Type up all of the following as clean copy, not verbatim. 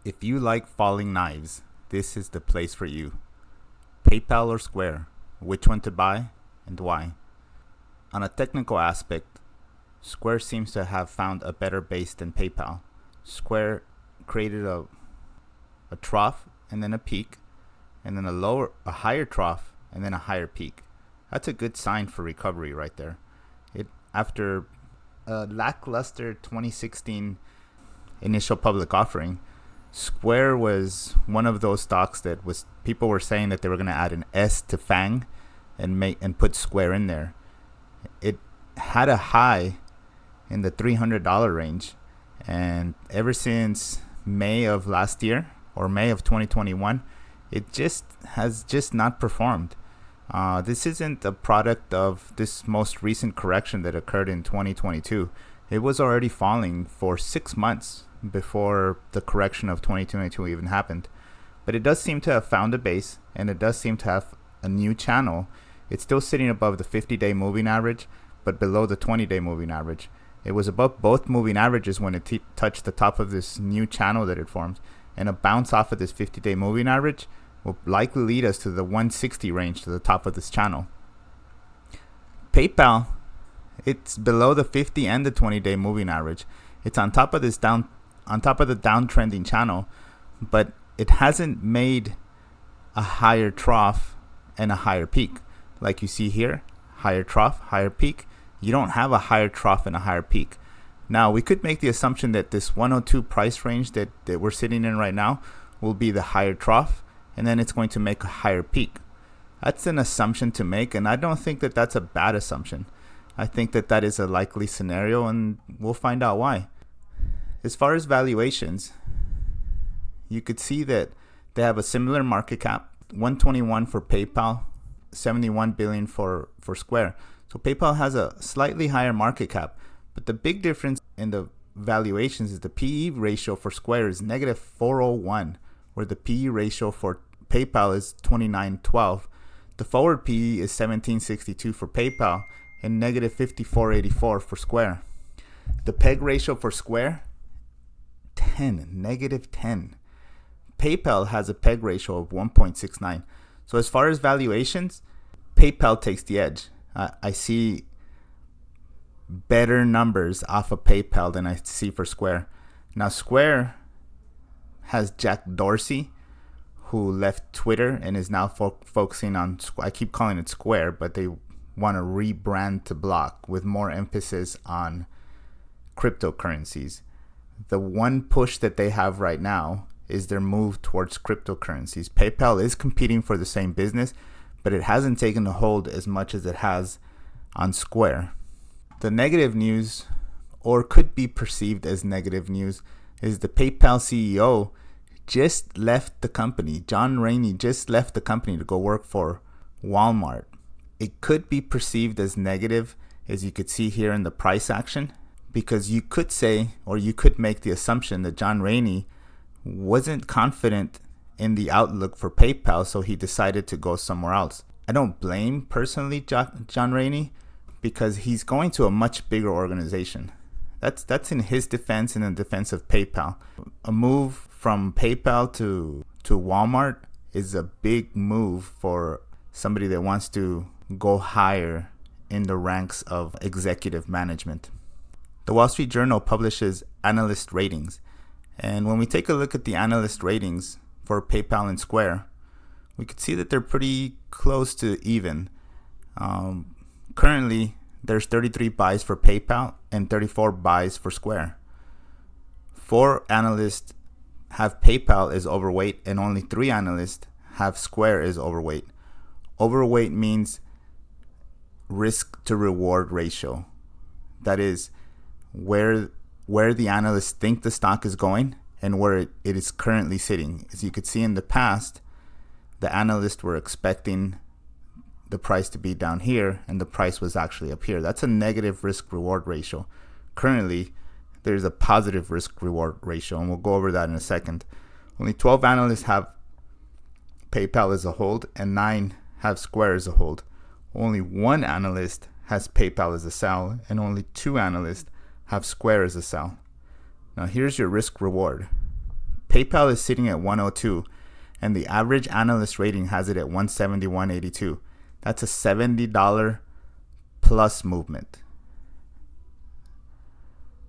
If you like falling knives, this is the place for you. PayPal or Square? Which one to buy and why? On a technical aspect, Square seems to have found a better base than PayPal. Square created a trough and then a peak, and then a higher trough and then a higher peak. That's a good sign for recovery right there. After a lackluster 2016 initial public offering, Square was one of those stocks that people were saying that they were going to add an S to FANG and put Square in there. It had a high in the $300 range, and ever since May of last year or May of 2021, it has not performed. This isn't a product of this most recent correction that occurred in 2022. It was already falling for 6 months before the correction of 2022 even happened. But it does seem to have found a base, and it does seem to have a new channel. It's still sitting above the 50-day moving average, but below the 20-day moving average. It was above both moving averages when it touched the top of this new channel that it formed, and a bounce off of this 50-day moving average will likely lead us to the 160 range, to the top of this channel. PayPal, it's below the 50 and the 20-day moving average. It's on top of the downtrending channel, but it hasn't made a higher trough and a higher peak. Like you see here, higher trough, higher peak. You don't have a higher trough and a higher peak. Now, we could make the assumption that this 102 price range that we're sitting in right now will be the higher trough, and then it's going to make a higher peak. That's an assumption to make, and I don't think that that's a bad assumption. I think that that is a likely scenario, and we'll find out why. As far as valuations, you could see that they have a similar market cap, 121 for PayPal, 71 billion for Square. So PayPal has a slightly higher market cap, but the big difference in the valuations is the PE ratio for Square is negative 401, where the PE ratio for PayPal is 2912. The forward PE is 1762 for PayPal and negative 5484 for Square. The PEG ratio for Square, negative 10. PayPal has a PEG ratio of 1.69. So as far as valuations, PayPal takes the edge. I see better numbers off of PayPal than I see for Square. Now, Square has Jack Dorsey, who left Twitter and is now focusing on, I keep calling it Square, but they want to rebrand to Block with more emphasis on cryptocurrencies. The one push that they have right now is their move towards cryptocurrencies. PayPal is competing for the same business, but it hasn't taken a hold as much as it has on Square. The negative news, or could be perceived as negative news, is the PayPal CEO just left the company. John Rainey just left the company to go work for Walmart. It could be perceived as negative, as you could see here in the price action, because you could say, or you could make the assumption that John Rainey wasn't confident in the outlook for PayPal, so he decided to go somewhere else. I don't blame personally John Rainey, because he's going to a much bigger organization. That's in his defense and in the defense of PayPal. A move from PayPal to Walmart is a big move for somebody that wants to go higher in the ranks of executive management. The Wall Street Journal publishes analyst ratings. And when we take a look at the analyst ratings for PayPal and Square, we could see that they're pretty close to even. Currently, there's 33 buys for PayPal and 34 buys for Square. 4 analysts have PayPal as overweight, and only 3 analysts have Square as overweight. Overweight means risk to reward ratio. That is where the analysts think the stock is going and where it is currently sitting. As you could see in the past, the analysts were expecting the price to be down here, and the price was actually up here. That's a negative risk reward ratio. Currently, there's a positive risk reward ratio, and we'll go over that in a second. Only 12 analysts have PayPal as a hold, and 9 have Square as a hold. Only 1 analyst has PayPal as a sell, and only 2 analysts have Square as a sell. Now here's your risk reward. PayPal is sitting at 102, and the average analyst rating has it at 171.82. That's a $70 plus movement.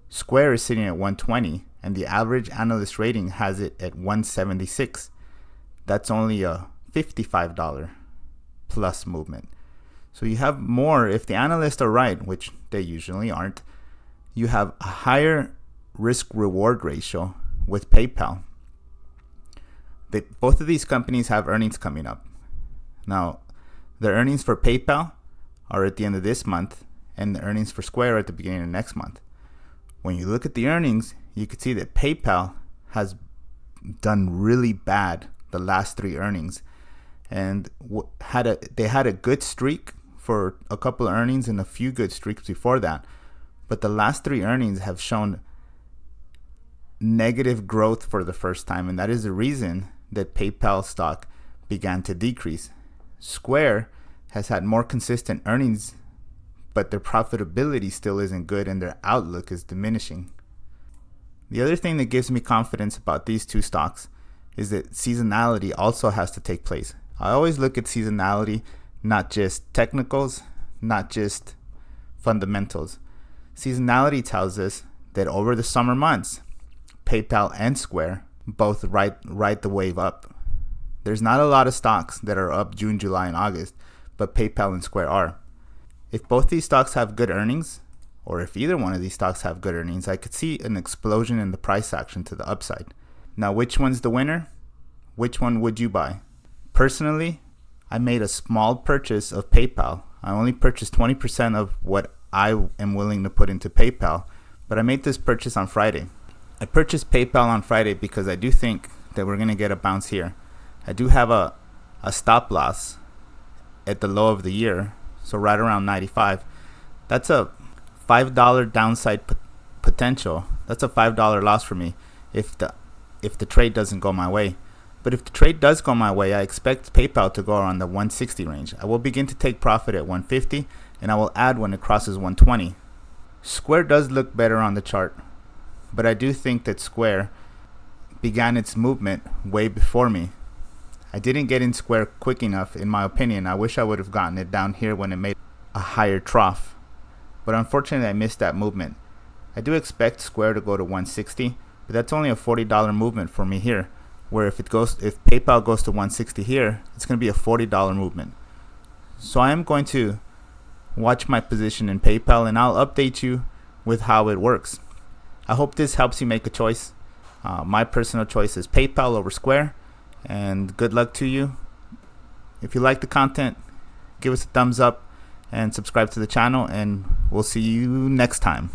Square is sitting at 120, and the average analyst rating has it at 176. That's only a $55 plus movement. So you have more, if the analysts are right, which they usually aren't, you have a higher risk reward ratio with PayPal. Both of these companies have earnings coming up. Now, the earnings for PayPal are at the end of this month, and the earnings for Square are at the beginning of next month. When you look at the earnings, you can see that PayPal has done really bad the last 3 earnings, and they had a good streak for a couple of earnings and a few good streaks before that, but the last 3 earnings have shown negative growth for the first time, and that is the reason that PayPal stock began to decrease. Square has had more consistent earnings, but their profitability still isn't good and their outlook is diminishing. The other thing that gives me confidence about these 2 stocks is that seasonality also has to take place. I always look at seasonality, not just technicals, not just fundamentals. Seasonality tells us that over the summer months, PayPal and Square both ride the wave up. There's not a lot of stocks that are up June, July, and August, but PayPal and Square are. If both these stocks have good earnings, or if either one of these stocks have good earnings, I could see an explosion in the price action to the upside. Now, which one's the winner? Which one would you buy? Personally, I made a small purchase of PayPal. I only purchased 20% of what I am willing to put into PayPal, but I made this purchase on Friday. I purchased PayPal on Friday because I do think that we're going to get a bounce here. I do have a stop loss at the low of the year, so right around 95. That's a $5 downside potential. That's a $5 loss for me if the trade doesn't go my way. But if the trade does go my way, I expect PayPal to go around the 160 range. I will begin to take profit at 150, and I will add when it crosses 120. Square does look better on the chart, but I do think that Square began its movement way before me. I didn't get in Square quick enough, in my opinion. I wish I would have gotten it down here when it made a higher trough, but unfortunately I missed that movement. I do expect Square to go to 160, but that's only a $40 movement for me here, where if PayPal goes to 160 here, it's going to be a $40 movement. So I am going to watch my position in PayPal, and I'll update you with how it works. I hope this helps you make a choice. My personal choice is PayPal over Square, and good luck to you. If you like the content, give us a thumbs up and subscribe to the channel, and we'll see you next time.